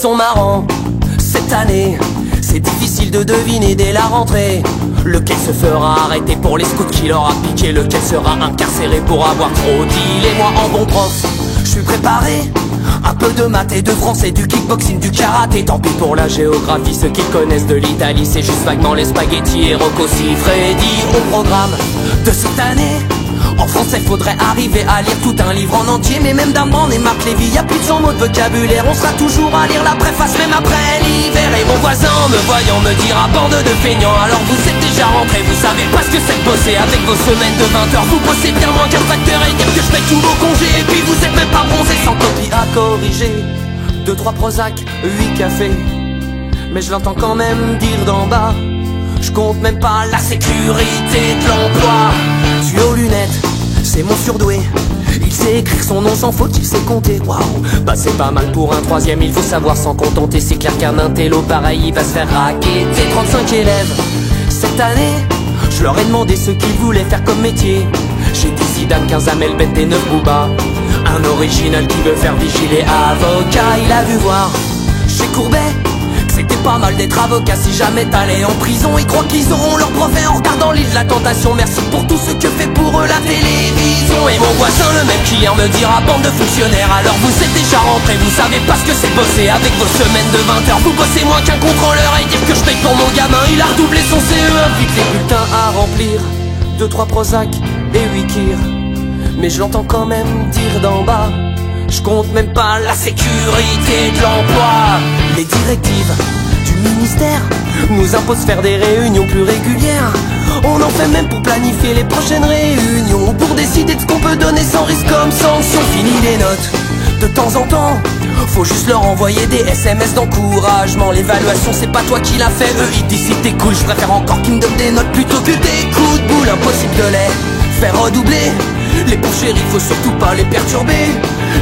sont marrants. Cette année, c'est difficile de deviner dès la rentrée lequel se fera arrêter pour les scouts qui leur a piqué, lequel sera incarcéré pour avoir trop dit. Et moi en bon prof, je suis préparé. Un peu de maths et de français, du kickboxing, du karaté. Tant pis pour la géographie, ceux qui connaissent de l'Italie, c'est juste vaguement les spaghettis et Rocco Siffredi. Au programme de cette année, en français faudrait arriver à lire tout un livre en entier. Mais même d'Armand et Marc Lévy, y'a plus de 100 mots de vocabulaire. On sera toujours à lire la préface même après l'hiver. Et mon voisin en me voyant me dira bande de feignants. Alors vous êtes déjà rentrés, vous savez pas ce que c'est de bosser. Avec vos semaines de 20 heures, vous bossez bien moins qu'un facteur et dire que je paye tous vos congés. Et puis vous êtes même pas bronzés, sans copie à corriger. 2-3 Prozac, 8 cafés. Mais je l'entends quand même dire d'en bas. Je compte même pas la sécurité de l'emploi. Tu aux lunettes, c'est mon surdoué. Il sait écrire son nom sans faute, il sait compter. Waouh, bah c'est pas mal pour un troisième. Il faut savoir s'en contenter. C'est clair qu'un intello pareil, il va se faire raqueter. 35 élèves cette année, je leur ai demandé ce qu'ils voulaient faire comme métier. J'ai dit Zidane, 15 Amel Bent et 9 Booba. Un original qui veut faire vigiler avocat. Il a vu voir chez Courbet c'était pas mal d'être avocat si jamais t'allais en prison. Ils croient qu'ils auront leur brevet en regardant l'île de la tentation. Merci pour tout ce que fait pour eux la télévision. Et mon voisin le même qui hier me dira bande de fonctionnaires. Alors vous êtes déjà rentrés, vous savez pas ce que c'est bosser. Avec vos semaines de 20 heures, vous bossez moins qu'un contrôleur. Et dire que je paye pour mon gamin, il a redoublé son CE1. Vite les bulletins à remplir, 2-3 Prozac et 8 Kir. Mais je l'entends quand même dire d'en bas. Je compte même pas la sécurité de l'emploi. Les directives du ministère nous imposent faire des réunions plus régulières. On en fait même pour planifier les prochaines réunions, ou pour décider de ce qu'on peut donner sans risque comme sanction. Fini les notes, de temps en temps faut juste leur envoyer des SMS d'encouragement. L'évaluation c'est pas toi qui l'a fait, eux ils disent si t'es cool. Je préfère encore qu'ils me donnent des notes plutôt que des coups de boule. Impossible de les faire redoubler. Les pauvres chéris faut surtout pas les perturber.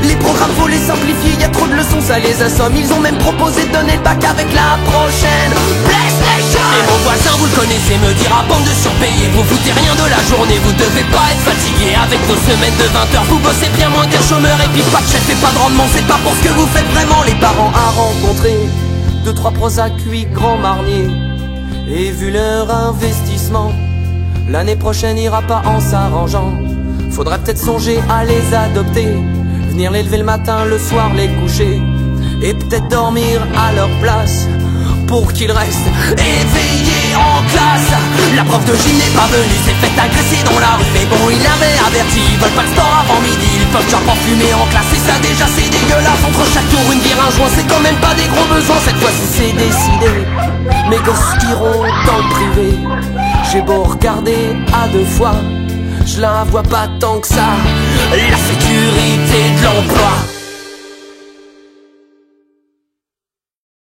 Les programmes faut les simplifier, y a trop de leçons ça les assomme. Ils ont même proposé de donner le bac avec la prochaine PlayStation. Et mon voisin vous le connaissez me dira bande de surpayés. Vous foutez rien de la journée, vous devez pas être fatigué. Avec vos semaines de 20 heures, vous bossez bien moins qu'un chômeur. Et puis pas de chef et pas de rendement, c'est pas pour ce que vous faites vraiment. Les parents à rencontrer, 2-3 Prozac, 8 grands marniers. Et vu leur investissement, l'année prochaine ira pas en s'arrangeant. Faudra peut-être songer à les adopter, venir les lever le matin, le soir les coucher, et peut-être dormir à leur place pour qu'ils restent éveillés en classe. La prof de gym n'est pas venue, s'est fait agresser dans la rue. Mais bon, il avait averti, ils veulent pas le sport avant midi. Ils peuvent genre pas fumer en classe, et ça déjà c'est dégueulasse. Entre chaque tour une bière, un joint, c'est quand même pas des gros besoins. Cette fois-ci c'est décidé, mes gosses iront dans le privé. J'ai beau regarder à 2 fois, je la vois pas tant que ça. La sécurité